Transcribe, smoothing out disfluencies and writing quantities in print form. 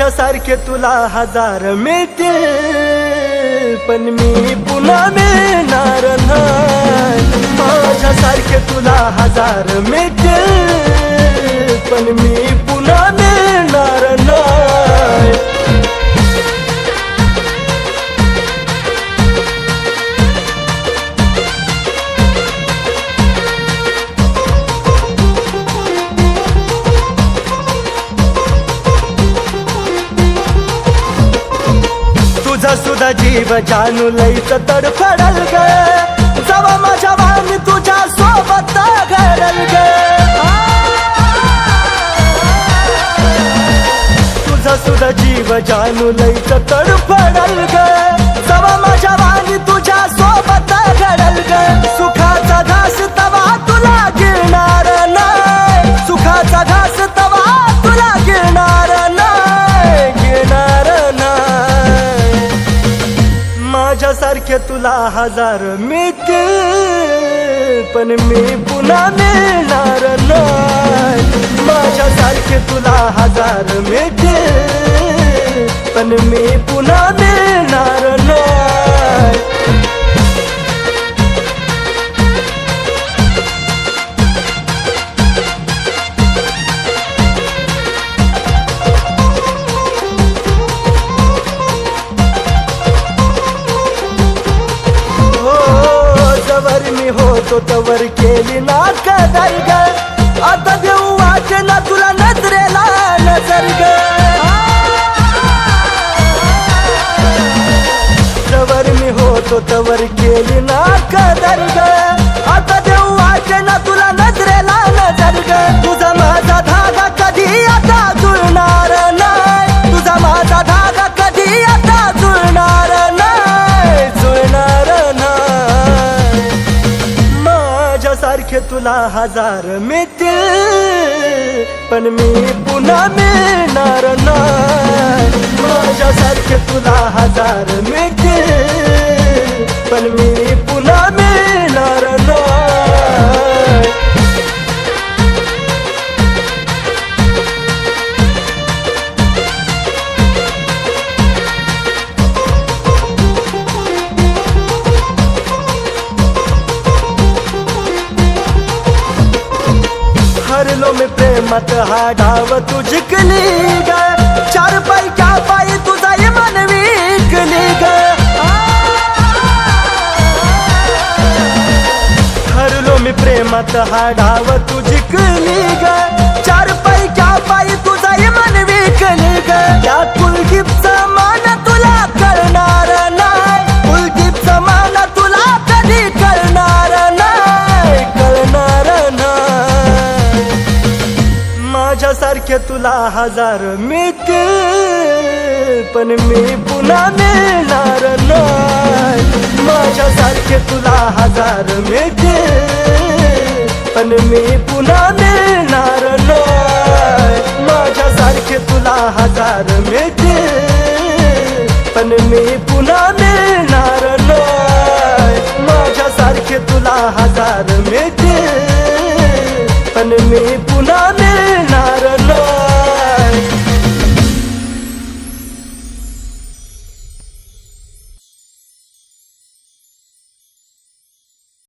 माझ्यासारखे तुला हजार मिळतील पण मी पुन्हा मिळणार नाही। माझ्यासारखे तुला हजार मिळतील पण मी पुन्हा मिळणार नाही। तुझा सुद्धा जीव जानू लईच तडफडल ग, जवा माझ्या वाणी तुझ्या सोबत घडल ग। तुझा सुद्धा जीव जानू लईच तडफडल ग, जवा माझ्या वाणी तुझ्या सोबत घडल ग। सुखाचा घास तवा तुला गिळणार नाही, सुखाचा घास तवा तुला गिळणार नाही, गिळणार नाही। माझ्यासारखे तुला हजार मिळतील पण मी पुन्हा मिळणार नाही। माझ्यासारखे तुला हजार मिळतील पण मी पुन्हा मिळणार नाही। जवर मी होतो तवर केली ना कदर ग, आता देऊ वाटे ना तुला नजरेला नजर ग। जवर मी होतो तवर केली ना कदर ग, आता देऊ वाटे ना तुला नजरेला नजर ग। तुझा माझा धागा कधी आता जुळणार नाही, तुझा माझा धागा कधी आता जुळणार नाही, जुळणार नाही। माझ्यासारखे तुला हजार मिळतील पण मी पुन्हा मिळणार नाही। माझ्यासारखे तुला हजार मिळतील पण मी पुन्हा मिळणार नाही। हरलो मी प्रेमात हा डाव तू जिंकली ग, चार पाई क्या पाई तुझा मन विकली ग। हरलो मी प्रेमात हा डाव तू जिंकली ग, चार पाई क्या पाई तुझा मन विकली ग। त्या कुलदीपचा मान तुला करणार नाही, कुलदीपचा मान तुला कधी करणार नाही, करणार नाही। माझ्यासारखे तुला हजार मिळतील पण मी पुन्हा मिळणार नाही। माझ्यासारखे तुला हजार मिळतील पण मी पुन्हा मिळणार नाही। माझ्यासारखे तुला हजार मिळतील पण मी पुन्हा मिळणार नाही। माझ्यासारखे तुला हजार मिळतील पण मी पुन्हा